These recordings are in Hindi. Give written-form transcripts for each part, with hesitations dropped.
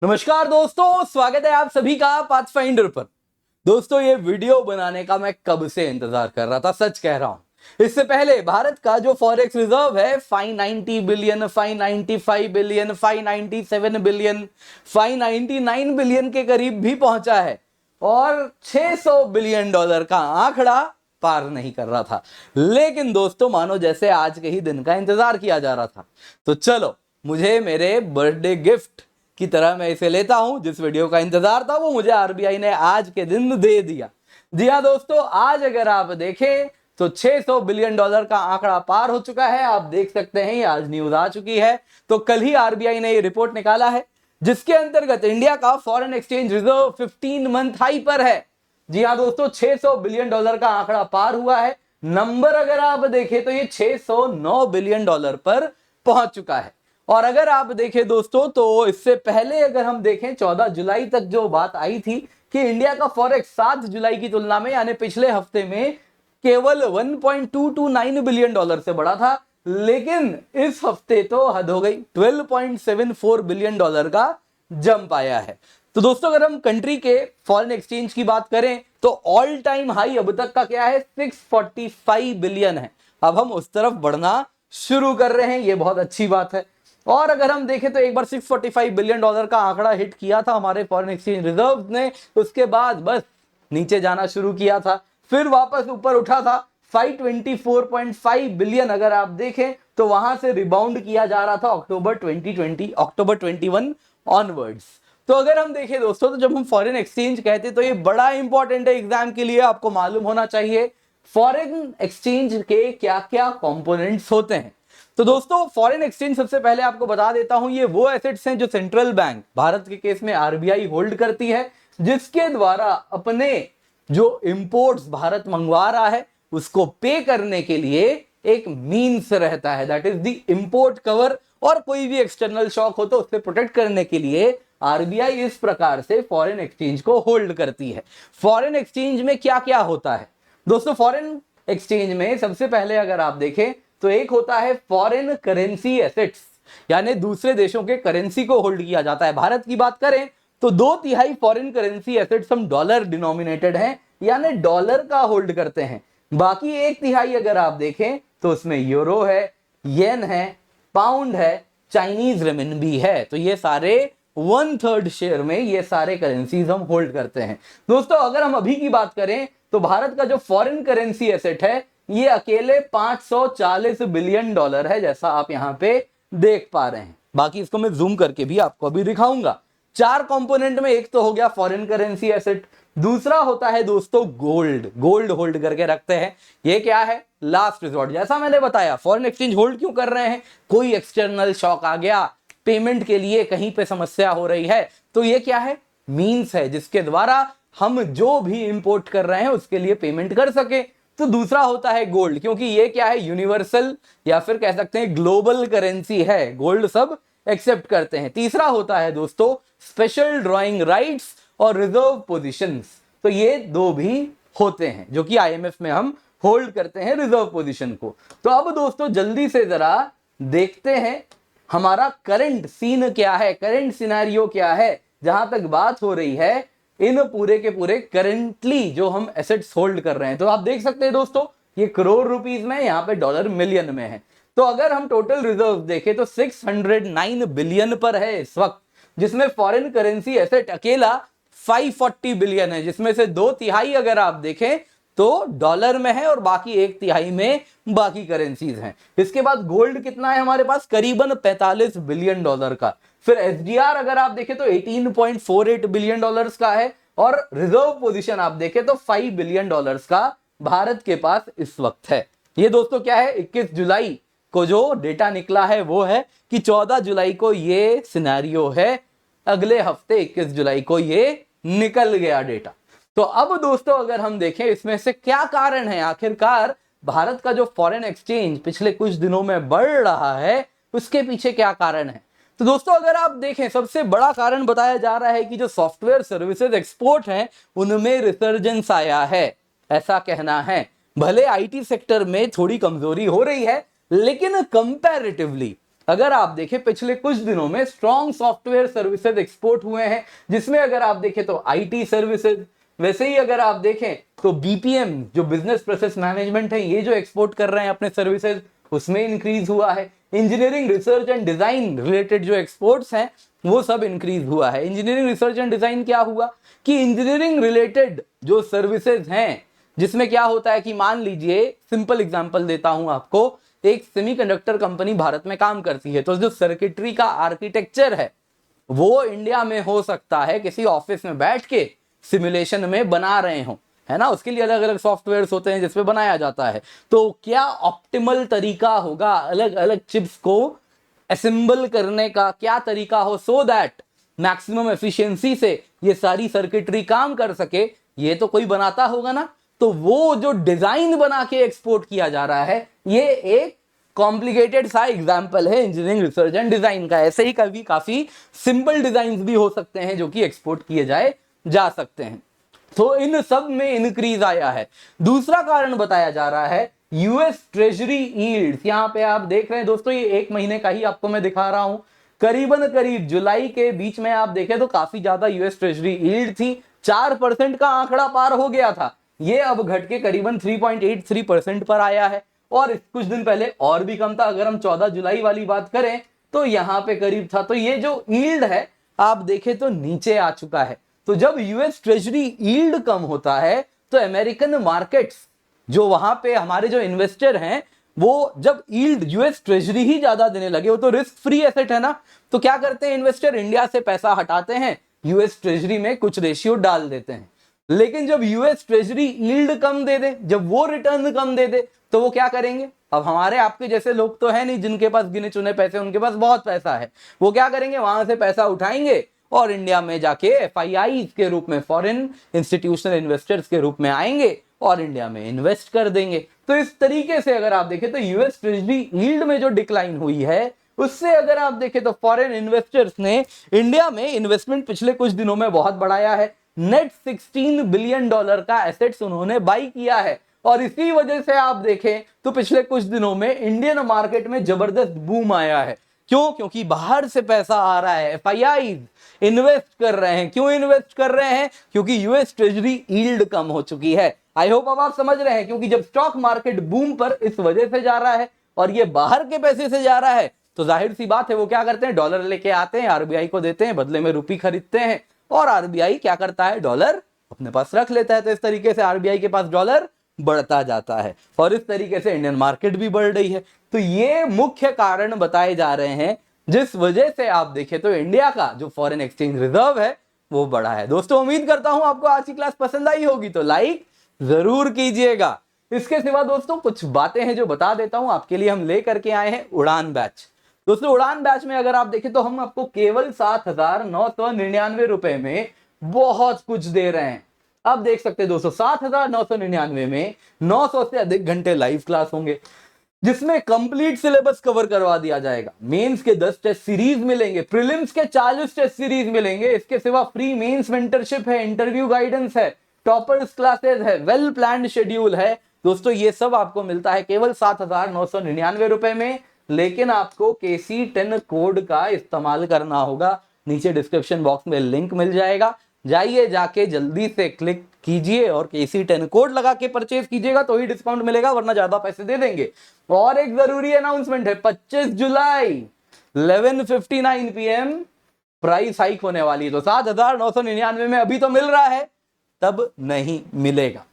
नमस्कार दोस्तों, स्वागत है आप सभी का पाथफाइंडर पर। दोस्तों, ये वीडियो बनाने का मैं कब से इंतजार कर रहा था, सच कह रहा हूं। इससे पहले भारत का जो फॉरेक्स रिजर्व है 590 बिलियन, 595 बिलियन, 597 बिलियन, 599 बिलियन के करीब भी पहुंचा है और 600 बिलियन डॉलर का आंकड़ा पार नहीं कर रहा था। लेकिन दोस्तों, मानो जैसे आज के ही दिन का इंतजार किया जा रहा था। तो चलो, मुझे मेरे बर्थडे गिफ्ट की तरह मैं इसे लेता हूं। जिस वीडियो का इंतजार था वो मुझे आरबीआई ने आज के दिन दे दिया। जी हाँ दोस्तों, आज अगर आप देखें तो 600 बिलियन डॉलर का आंकड़ा पार हो चुका है। आप देख सकते हैं, आज न्यूज आ चुकी है। तो कल ही आरबीआई ने ये रिपोर्ट निकाला है जिसके अंतर्गत इंडिया का foreign exchange reserve 15 month high पर है। जी हाँ दोस्तों, 600 बिलियन डॉलर का आंकड़ा पार हुआ है। नंबर अगर आप देखें तो ये 609 बिलियन डॉलर पर पहुंच चुका है। और अगर आप देखें दोस्तों, तो इससे पहले अगर हम देखें 14 जुलाई तक जो बात आई थी कि इंडिया का फॉरेक्स 7 जुलाई की तुलना में यानी पिछले हफ्ते में केवल 1.229 बिलियन डॉलर से बढ़ा था। लेकिन इस हफ्ते तो हद हो गई, 12.74 बिलियन डॉलर का जंप आया है। तो दोस्तों, अगर हम कंट्री के फॉरेन एक्सचेंज की बात करें तो ऑल टाइम हाई अब तक का क्या है, 645 बिलियन है। अब हम उस तरफ बढ़ना शुरू कर रहे हैं, ये बहुत अच्छी बात है। और अगर हम देखें तो एक बार 645 बिलियन डॉलर का आंकड़ा हिट किया था हमारे फॉरेन एक्सचेंज रिजर्व ने, उसके बाद बस नीचे जाना शुरू किया था, फिर वापस ऊपर उठा था 524.5 बिलियन। अगर आप देखें तो वहां से रिबाउंड किया जा रहा था अक्टूबर 2020, अक्टूबर 21 ऑनवर्ड्स। तो अगर हम देखें दोस्तों, तो जब हम फॉरेन एक्सचेंज कहते हैं तो ये बड़ा इंपॉर्टेंट है एग्जाम के लिए, आपको मालूम होना चाहिए फॉरेन एक्सचेंज के क्या क्या कंपोनेंट्स होते हैं। तो दोस्तों, फॉरेन एक्सचेंज सबसे पहले आपको बता देता हूं, ये वो एसेट्स हैं जो सेंट्रल बैंक, भारत के केस में आरबीआई होल्ड करती है, जिसके द्वारा अपने जो इंपोर्ट्स भारत मंगवा रहा है उसको पे करने के लिए एक मीन्स रहता है, that is the import cover. और कोई भी एक्सटर्नल शॉक हो तो उससे प्रोटेक्ट करने के लिए आरबीआई इस प्रकार से फॉरेन एक्सचेंज को होल्ड करती है। फॉरेन एक्सचेंज में क्या क्या होता है दोस्तों? फॉरेन एक्सचेंज में सबसे पहले अगर आप देखें तो एक होता है फॉरेन करेंसी एसेट्स, यानी दूसरे देशों के करेंसी को होल्ड किया जाता है। भारत की बात करें तो 2/3 फॉरेन करेंसी एसेट्स हम डॉलर डिनोमिनेटेड हैं, यानी डॉलर का होल्ड करते हैं। बाकी 1/3 अगर आप देखें तो उसमें यूरो है, येन है, पाउंड है, चाइनीज रेमिनबी है। तो ये सारे 1/3 शेयर में ये सारे करेंसीज हम होल्ड करते हैं। दोस्तों, अगर हम अभी की बात करें तो भारत का जो फॉरेन करेंसी एसेट है ये अकेले 540 बिलियन डॉलर है, जैसा आप यहां पे देख पा रहे हैं। बाकी इसको मैं जूम करके भी आपको अभी दिखाऊंगा। 4 कंपोनेंट में एक तो हो गया फॉरेन करेंसी एसेट, दूसरा होता है दोस्तों गोल्ड। गोल्ड होल्ड करके रखते हैं, ये क्या है, लास्ट रिजॉर्ट। जैसा मैंने बताया, फॉरेन एक्सचेंज होल्ड क्यों कर रहे हैं, कोई एक्सटर्नल शॉक आ गया, पेमेंट के लिए कहीं पे समस्या हो रही है, तो ये क्या है, मीन्स है जिसके द्वारा हम जो भी इंपोर्ट कर रहे हैं उसके लिए पेमेंट कर सके। तो दूसरा होता है गोल्ड, क्योंकि ये क्या है, यूनिवर्सल या फिर कह सकते हैं ग्लोबल करेंसी है, गोल्ड सब एक्सेप्ट करते हैं। तीसरा होता है दोस्तों स्पेशल ड्रॉइंग राइट्स और रिजर्व पोजीशंस। तो ये दो भी होते हैं जो कि आईएमएफ में हम होल्ड करते हैं रिजर्व पोजीशन को। तो अब दोस्तों जल्दी से जरा देखते हैं हमारा करंट सीन क्या है, करंट सिनेरियो क्या है, जहां तक बात हो रही है इन पूरे के पूरे करेंटली जो हम एसेट्स होल्ड कर रहे हैं। तो आप देख सकते हैं दोस्तों, ये करोड़ रुपीस में, यहाँ पे डॉलर मिलियन में है। तो अगर हम टोटल रिजर्व देखें तो 609 बिलियन पर है इस वक्त, जिसमें फॉरेन करेंसी एसेट अकेला 540 बिलियन है, जिसमें से 2/3 अगर आप देखें तो डॉलर में है और बाकी 1/3 में बाकी करेंसीज हैं। इसके बाद गोल्ड कितना है हमारे पास, करीबन 45 बिलियन डॉलर का। फिर एसडीआर अगर आप देखें तो 18.48 बिलियन डॉलर्स का है, और रिजर्व पोजीशन आप देखें तो 5 बिलियन डॉलर्स का भारत के पास इस वक्त है। ये दोस्तों क्या है, 21 जुलाई को जो डेटा निकला है वो है कि 14 जुलाई को ये सिनेरियो है, अगले हफ्ते 21 जुलाई को ये निकल गया डेटा। तो अब दोस्तों अगर हम देखें इसमें से क्या कारण है, आखिरकार भारत का जो फॉरेन एक्सचेंज पिछले कुछ दिनों में बढ़ रहा है उसके पीछे क्या कारण है। तो दोस्तों अगर आप देखें, सबसे बड़ा कारण बताया जा रहा है कि जो सॉफ्टवेयर सर्विसेज एक्सपोर्ट हैं उनमें रिसर्जेंस आया है, ऐसा कहना है। भले आईटी सेक्टर में थोड़ी कमजोरी हो रही है, लेकिन कंपैरेटिवली अगर आप देखें पिछले कुछ दिनों में स्ट्रॉन्ग सॉफ्टवेयर सर्विसेज एक्सपोर्ट हुए हैं, जिसमें अगर आप देखें तो आईटी सर्विसेज, वैसे ही अगर आप देखें तो बीपीएम जो बिजनेस प्रोसेस मैनेजमेंट है, ये जो एक्सपोर्ट कर रहे हैं अपने सर्विसेज, उसमें इंक्रीज हुआ है। Engineering research and design related जो एक्सपोर्ट्स हैं वो सब इंक्रीज हुआ है। इंजीनियरिंग रिसर्च एंड डिजाइन क्या हुआ कि इंजीनियरिंग रिलेटेड जो सर्विसेज हैं, जिसमें क्या होता है कि मान लीजिए, सिंपल एग्जांपल देता हूं आपको, एक सेमीकंडक्टर कंपनी भारत में काम करती है, तो जो सर्किटरी का आर्किटेक्चर है वो इंडिया में हो सकता है किसी ऑफिस में बैठ के सिमुलेशन में बना रहे हो, है ना। उसके लिए अलग अलग सॉफ्टवेयर्स होते हैं जिसपे बनाया जाता है। तो क्या ऑप्टिमल तरीका होगा अलग अलग चिप्स को असेंबल करने का, क्या तरीका हो सो दैट मैक्सिमम एफिशिएंसी से ये सारी सर्किटरी काम कर सके, ये तो कोई बनाता होगा ना। तो वो जो डिजाइन बना के एक्सपोर्ट किया जा रहा है, ये एक कॉम्प्लिकेटेड सा एग्जाम्पल है इंजीनियरिंग रिसर्च एंड डिजाइन का। ऐसे ही कभी काफी सिंपल डिजाइन भी हो सकते हैं जो कि एक्सपोर्ट किए जा सकते हैं। तो इन सब में इंक्रीज आया है। दूसरा कारण बताया जा रहा है यूएस ट्रेजरी यील्ड्स। यहां पे आप देख रहे हैं दोस्तों, ये एक महीने का ही आपको मैं दिखा रहा हूं। करीबन करीब जुलाई के बीच में आप देखें तो काफी ज्यादा यूएस ट्रेजरी यील्ड थी, 4% का आंकड़ा पार हो गया था। ये अब घट के करीबन 3.83% पर आया है, और कुछ दिन पहले और भी कम था। अगर हम 14 जुलाई वाली बात करें तो यहां पे करीब था। तो ये जो यील्ड है आप देखें तो नीचे आ चुका है। तो जब यूएस ट्रेजरी यील्ड कम होता है तो अमेरिकन मार्केट्स, जो वहां पे हमारे जो इन्वेस्टर हैं, वो जब यील्ड यूएस ट्रेजरी ही ज्यादा देने लगे, वो तो रिस्क फ्री एसेट है ना, तो क्या करते हैं इन्वेस्टर, इंडिया से पैसा हटाते हैं, यूएस ट्रेजरी में कुछ रेशियो डाल देते हैं। लेकिन जब यूएस ट्रेजरी यील्ड कम दे दे, जब वो रिटर्न कम दे दे, तो वो क्या करेंगे, अब हमारे आपके जैसे लोग तो है नहीं जिनके पास गिने चुने पैसे, उनके पास बहुत पैसा है, वो क्या करेंगे, वहां से पैसा उठाएंगे और इंडिया में जाके एफआईआई के रूप में, फॉरेन इंस्टीट्यूशनल इन्वेस्टर्स के रूप में आएंगे और इंडिया में इन्वेस्ट कर देंगे। तो इस तरीके से अगर आप देखें तो यूएस ट्रेजरी यील्ड में जो डिक्लाइन हुई है, उससे अगर आप देखें तो फॉरेन इन्वेस्टर्स ने इंडिया में इन्वेस्टमेंट पिछले कुछ दिनों में बहुत बढ़ाया है। नेट $16 बिलियन का एसेट्स उन्होंने बाई किया है, और इसी वजह से आप देखें तो पिछले कुछ दिनों में इंडियन मार्केट में जबरदस्त बूम आया है। क्यों? क्योंकि बाहर से पैसा आ रहा है, एफआईआई इन्वेस्ट कर रहे हैं। क्यों इन्वेस्ट कर रहे हैं? क्योंकि यूएस ट्रेजरी यील्ड कम हो चुकी है। आई होप अब आप समझ रहे हैं, क्योंकि जब स्टॉक मार्केट बूम पर इस वजह से जा रहा है और ये बाहर के पैसे से जा रहा है, तो जाहिर सी बात है वो क्या करते हैं, डॉलर लेके आते हैं, आरबीआई को देते हैं, बदले में रुपी खरीदते हैं, और आरबीआई क्या करता है, डॉलर अपने पास रख लेता है। तो इस तरीके से आरबीआई के पास डॉलर बढ़ता जाता है, और इस तरीके से इंडियन मार्केट भी बढ़ रही है। तो ये मुख्य कारण बताए जा रहे हैं जिस वजह से आप देखें तो इंडिया का जो फॉरेन एक्सचेंज रिजर्व है वो बढ़ा है। दोस्तों उम्मीद करता हूं आपको आज की क्लास पसंद आई होगी, तो लाइक जरूर कीजिएगा। इसके सिवा दोस्तों कुछ बातें हैं जो बता देता हूं आपके लिए। हम लेकर के आए हैं उड़ान बैच। दोस्तों उड़ान बैच में अगर आप देखें तो हम आपको केवल 7,999 रुपए में बहुत कुछ दे रहे हैं। आप देख सकते हैं दोस्तों 7,999 में 900 से अधिक घंटे लाइव क्लास होंगे, जिसमें कंप्लीट सिलेबस कवर करवा दिया जाएगा। मेंस के 10 टेस्ट सीरीज मिलेंगे, प्रीलिम्स के 40 टेस्ट सीरीज मिलेंगे। इसके सिवा फ्री मेंस मेंटरशिप है, इंटरव्यू गाइडेंस है, टॉपर्स क्लासेस है, वेल प्लान्ड शेड्यूल है। दोस्तों ये सब आपको मिलता है केवल 7,999 रुपए में, लेकिन आपको KC10 कोड का इस्तेमाल करना होगा। नीचे डिस्क्रिप्शन बॉक्स में लिंक मिल जाएगा, जाइए जाके जल्दी से क्लिक कीजिए और KC10 कोड लगा के परचेज कीजिएगा, तो ही डिस्काउंट मिलेगा, वरना ज्यादा पैसे दे देंगे। और एक जरूरी अनाउंसमेंट है, 25 जुलाई 11:59 PM प्राइस हाइक होने वाली है। तो 7,999 में अभी तो मिल रहा है, तब नहीं मिलेगा।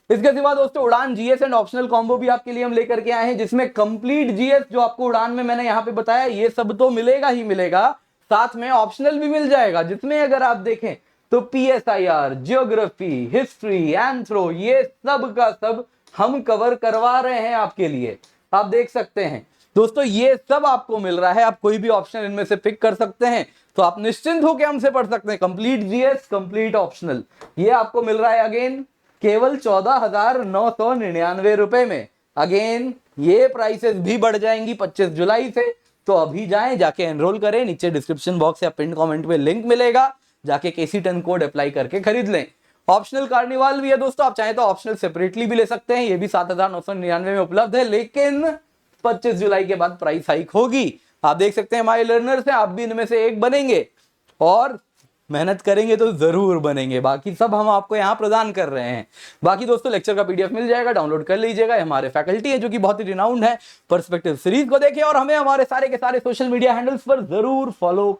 इसके सिवा दोस्तों उड़ान जीएस एंड ऑप्शनल कॉम्बो भी आपके लिए हम लेकर के आए हैं, जिसमें कंप्लीट जीएस जो आपको उड़ान में मैंने यहाँ पे बताया, ये सब तो मिलेगा ही मिलेगा, साथ में ऑप्शनल भी मिल जाएगा, जिसमें अगर आप देखें तो PSIR, ज्योग्राफी, हिस्ट्री, एंथ्रो, ये सब का सब हम कवर करवा रहे हैं आपके लिए। आप देख सकते हैं दोस्तों ये सब आपको मिल रहा है। आप कोई भी ऑप्शन इनमें से पिक कर सकते हैं, तो आप निश्चिंत होकर हमसे पढ़ सकते हैं। कंप्लीट जीएस, कंप्लीट ऑप्शनल, ये आपको मिल रहा है अगेन केवल 14,999 रुपए में। अगेन ये प्राइसेस भी बढ़ जाएंगी 25 जुलाई से, तो अभी जाएं, जाके एनरोल करें। नीचे डिस्क्रिप्शन बॉक्स या पिन कमेंट में लिंक मिलेगा, जाके KC10 कोड अप्लाई करके खरीद लें। ऑप्शनल कार्निवाल भी है दोस्तों, आप चाहें तो ऑप्शनल सेपरेटली भी ले सकते हैं, ये भी 7,999 में उपलब्ध है, लेकिन 25 जुलाई के बाद प्राइस हाइक होगी, आप देख सकते हैं हमारे लर्नर्स हैं, आप भी इनमें से एक बनेंगे और मेहनत करेंगे तो जरूर बनेंगे। बाकी सब हम आपको यहां प्रदान कर रहे हैं। बाकी दोस्तों लेक्चर का पीडीएफ मिल जाएगा, डाउनलोड कर लीजिएगा। हमारे फैकल्टी है जो कि बहुत ही रिनाउंड है। पर्सपेक्टिव सीरीज को देखें और हमें हमारे सारे के सारे सोशल मीडिया हैंडल्स पर जरूर फॉलो